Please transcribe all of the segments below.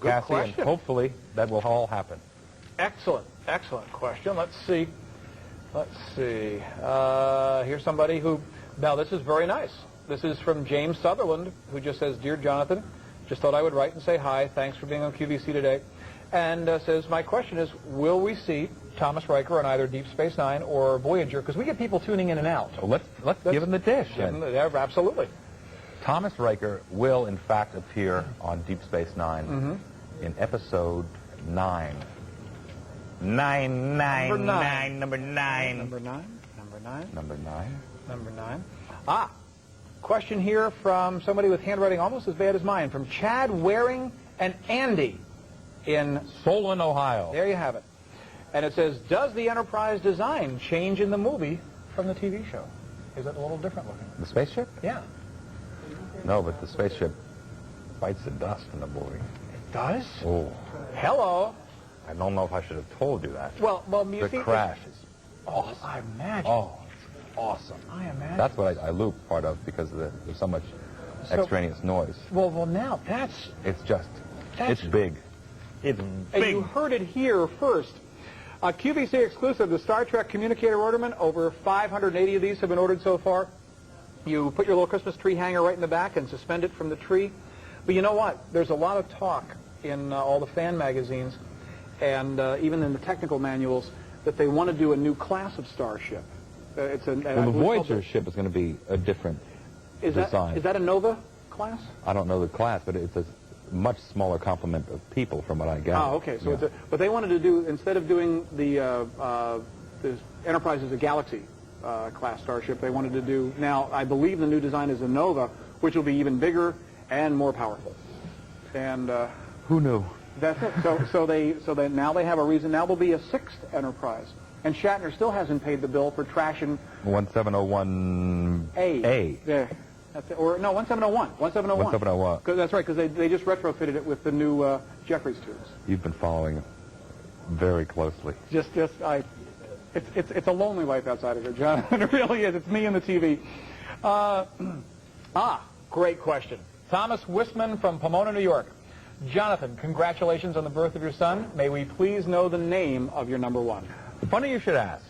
Cassie, question. and hopefully that will all happen. Excellent, excellent question. Let's see. Here's somebody who, now this is very nice. This is from James Sutherland, who just says, Dear Jonathan, just thought I would write and say hi. Thanks for being on QVC today. And says, my question is, will we see Thomas Riker on either Deep Space Nine or Voyager? Because we get people tuning in and out. Well, let's give him the dish. Yeah, absolutely. Thomas Riker will, in fact, appear on Deep Space Nine in episode 9. Number 9. Ah, question here from somebody with handwriting almost as bad as mine, from Chad Waring and Andy in Solon, Ohio. There you have it. And it says, does the Enterprise design change in the movie from the TV show? Is it a little different looking? The spaceship? Yeah. No, but the spaceship bites the dust in the movie. It does? Oh. Hello. I don't know if I should have told you that. Well, you see, the crash is awesome. I imagine. Oh, it's awesome. I imagine. That's what I looped part of because there's so much extraneous noise. Well, now It's big. It's and big. you heard it here first. QVC exclusive, the Star Trek communicator ornament. Over 580 of these have been ordered so far. You put your little Christmas tree hanger right in the back and suspend it from the tree. But you know what? There's a lot of talk in all the fan magazines and even in the technical manuals that they want to do a new class of starship. The Voyager ship is going to be a different design. Is that a Nova class? I don't know the class, but it's a much smaller complement of people from what I gather. Oh, okay. So but they wanted to do, instead of doing the Enterprise as a Galaxy class starship, they wanted to do, now I believe the new design is a Nova, which will be even bigger and more powerful. And who knew? That's it. So they now they have a reason. Now there'll be a 6th Enterprise, and Shatner still hasn't paid the bill for trashing 1701A. Yeah, that's it. Or no, 1701. 1701. 1701. That's right, because they just retrofitted it with the new Jeffries tubes. You've been following very closely. It's a lonely life outside of here, John. It really is. It's me and the TV. Great question. Thomas Wisman from Pomona, New York. Jonathan, congratulations on the birth of your son. May we please know the name of your number one? Funny you should ask.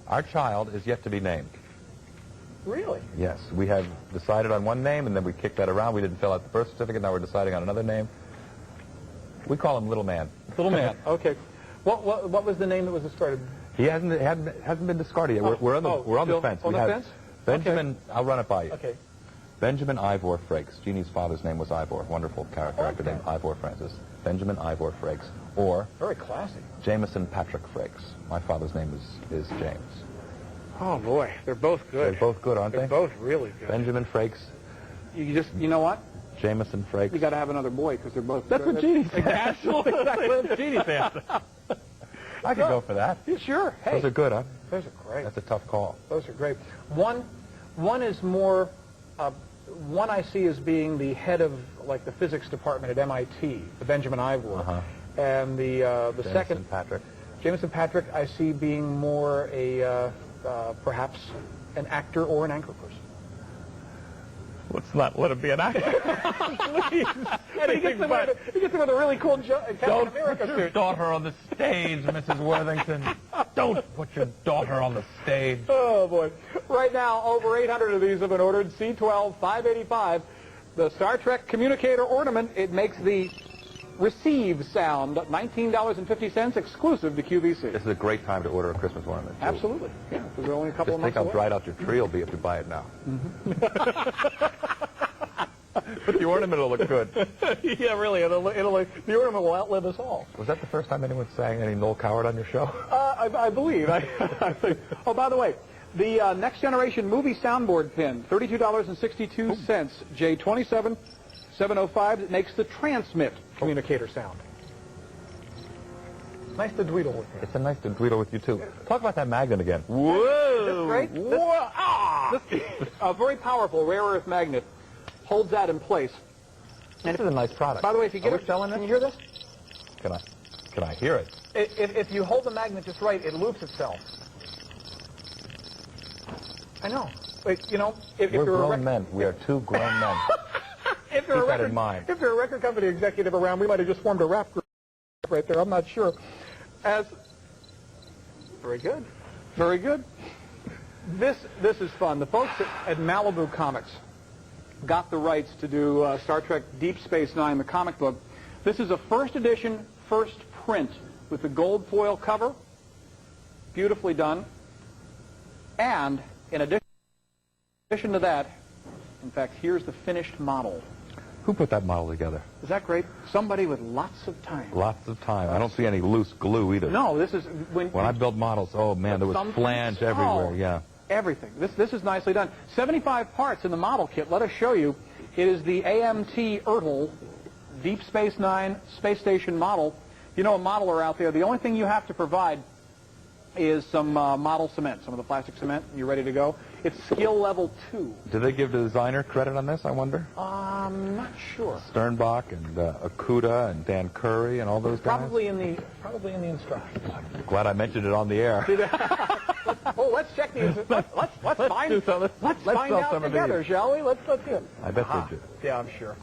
Our child is yet to be named. Really? Yes. We have decided on one name, and then we kicked that around. We didn't fill out the birth certificate. Now we're deciding on another name. We call him Little Man. Little Man. Okay. What was the name that was discarded? He hasn't been discarded yet. We're on the fence. On the fence? Benjamin. Okay. I'll run it by you. Okay. Benjamin Ivor Frakes. Jeannie's father's name was Ivor. Wonderful character actor named Ivor Francis. Benjamin Ivor Frakes. Or very classy. Jameson Patrick Frakes. My father's name is James. Oh boy, they're both good. They're both good, aren't they? They're both really good. Benjamin Frakes. You know what? Jameson Frakes. You got to have another boy because they're both. That's what Jeannie said. Exactly what Jeannie said. I could go for that. Yeah, sure. Hey, those are good, huh? Those are great. That's a tough call. Those are great. One is more. One I see as being the head of like the physics department at MIT, the Benjamin Ivor, and the second Jameson Patrick, I see being more a perhaps an actor or an anchor person. Let's not let him be an actor. Please. And he gets him with a really cool Captain America put your daughter on the stage, Mrs. Worthington. Don't put your daughter on the stage. Oh, boy. Right now, over 800 of these have been ordered. C12 585. The Star Trek communicator ornament, it makes the receive sound, $19.50, exclusive to QVC. This is a great time to order a Christmas ornament. Too. Absolutely. Yeah, there's only a couple of months away. Just think how dried out your tree will be if you buy it now. But the ornament will look good. Yeah, really. The ornament will outlive us all. Was that the first time anyone sang any Noel Coward on your show? I believe. I think. Oh, by the way, the Next Generation movie soundboard pin, $32.62, J27705. It makes the transmit communicator sound. Nice to dweedle with you. It's a nice to dweedle with you, too. Talk about that magnet again. Whoa! This great? This a very powerful rare earth magnet holds that in place. And this is a nice product. By the way, if you get it, can you hear this? Can I hear it? If you hold the magnet just right, it loops itself. I know. Wait, you know, if we're you're grown men. We are two grown men. if there Keep were that in mind. If there were a record company executive around, we might have just formed a rap group right there. I'm not sure. Very good. Very good. This is fun. The folks at Malibu Comics got the rights to do Star Trek Deep Space Nine, the comic book. This is a first edition, first print with the gold foil cover. Beautifully done. And in addition to that, in fact, here's the finished model. Who put that model together? Is that great? Somebody with lots of time. Lots of time. I don't see any loose glue either. No, this is... When I built models, oh, man, there was flange everywhere, yeah. Everything. This is nicely done. 75 parts in the model kit. Let us show you. It is the AMT Ertl Deep Space Nine Space Station model. You know, a modeler out there, the only thing you have to provide is some model cement, some of the plastic cement, and you're ready to go. It's skill level 2. Did they give the designer credit on this, I wonder? I'm not sure. Sternbach and Okuda and Dan Curry and all those guys? Probably in the instructions. Glad I mentioned it on the air. Oh, let's check these. Let's find out together, shall we? Let's do it. I bet they do. Yeah, I'm sure.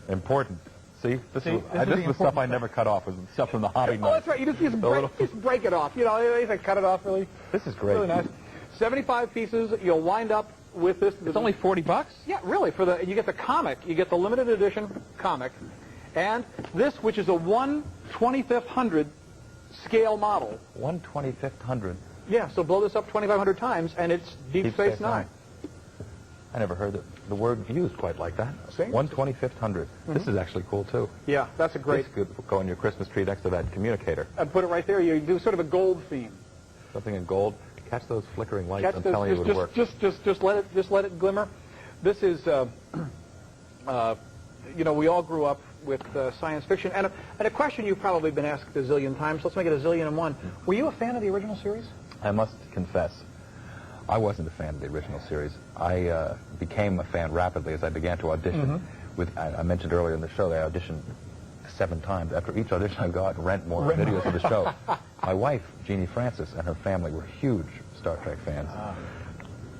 Important. See, this was stuff I never cut off. Was stuff from the hobby. Oh, that's right. You just break it off. You know, they cut it off really. This is great. Really nice. 75 pieces. You'll wind up with this. It's only $40. Yeah, really. You get the comic. You get the limited edition comic, and this, which is a 1/2500 scale model. 1/2500. Yeah. So blow this up 2,500 times, and it's Deep Space Nine. I never heard the word used quite like that. 1/2500. This is actually cool, too. Yeah, that's a great... This could go on your Christmas tree next to that communicator. And put it right there. You do sort of a gold theme. Something in gold. Catch those flickering lights. I'm telling you it would work. Just let it glimmer. This is, you know, we all grew up with science fiction. And a question you've probably been asked a zillion times. Let's make it a zillion and one. Were you a fan of the original series? I must confess, I wasn't a fan of the original series. I became a fan rapidly as I began to audition. I mentioned earlier in the show that I auditioned 7 times. After each audition, I go out and rent more videos of the show. My wife, Jeannie Francis, and her family were huge Star Trek fans.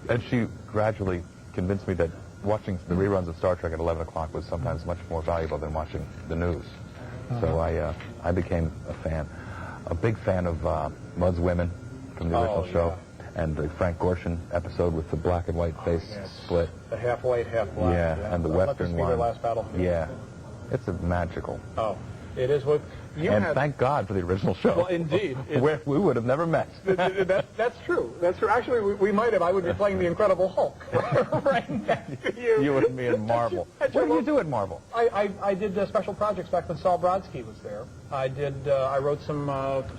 And she gradually convinced me that watching the reruns of Star Trek at 11 o'clock was sometimes much more valuable than watching the news. So I became a fan. A big fan of Mudd's Women from the original show. And the Frank Gorshin episode with the black and white face split. The half white, half black. Yeah, and the Western one. Their last battle. Yeah. It's a magical. Oh, it is what you And thank God for the original show. Well, indeed. We would have never met. That's true. That's true. Actually, we might have. I would be playing the Incredible Hulk. Right next to you. You and me and Marvel. What did you do at Marvel? I did special projects back when Saul Brodsky was there. I wrote some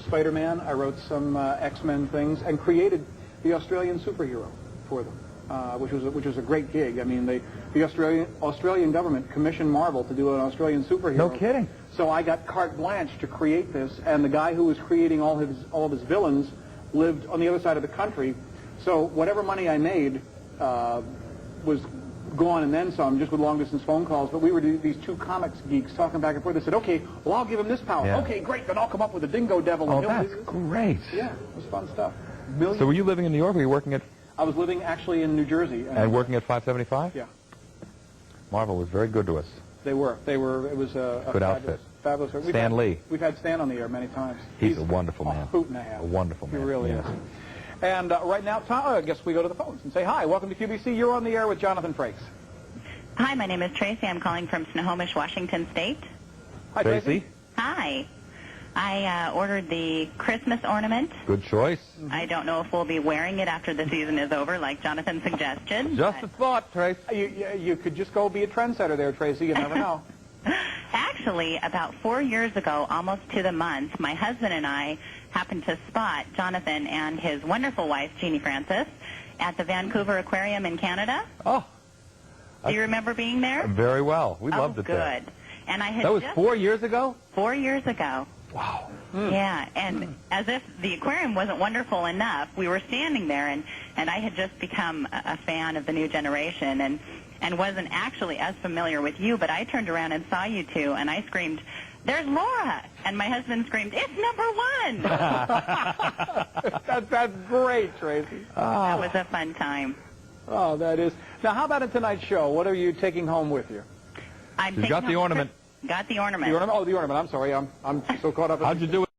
Spider-Man. I wrote some X-Men things and created the Australian superhero for them, which was a great gig. I mean, the Australian government commissioned Marvel to do an Australian superhero. No kidding. So I got carte blanche to create this, and the guy who was creating all of his villains lived on the other side of the country. So whatever money I made was gone and then some, just with long-distance phone calls. But we were these 2 comics geeks talking back and forth. They said, okay, well, I'll give him this power. Yeah. Okay, great, then I'll come up with a dingo devil. Oh, that's great. Yeah, it was fun stuff. So were you living in New York, or were you working at... I was living actually in New Jersey. And working at 575? Yeah. Marvel was very good to us. They were. It was a good outfit. Fabulous. Stan Lee. We've had Stan on the air many times. He's a wonderful man. A hoot and a half. A wonderful man. He really is. And right now, Tom, I guess we go to the phones and say hi. Welcome to QVC. You're on the air with Jonathan Frakes. Hi, my name is Tracy. I'm calling from Snohomish, Washington State. Hi, Tracy. Hi. I ordered the Christmas ornament. Good choice. I don't know if we'll be wearing it after the season is over, like Jonathan suggested. Just a thought, Trace. You could just go be a trendsetter there, Tracy. You never know. Actually, about 4 years ago, almost to the month, my husband and I happened to spot Jonathan and his wonderful wife, Jeannie Francis, at the Vancouver Aquarium in Canada. Oh. Do you remember being there? Very well. We loved it there. Good. And I had That was 4 years ago? 4 years ago. Wow. Yeah, and as if the aquarium wasn't wonderful enough, we were standing there, and I had just become a fan of the new generation and wasn't actually as familiar with you, but I turned around and saw you two, and I screamed, "There's Laura!" And my husband screamed, "It's number 1!" That's great, Tracy. That was a fun time. Oh, that is. Now, how about in tonight's show? What are you taking home with you? I'm She's got the ornament. Got the ornament. The ornament? Oh, the ornament. I'm sorry. I'm so caught up. How'd you do it?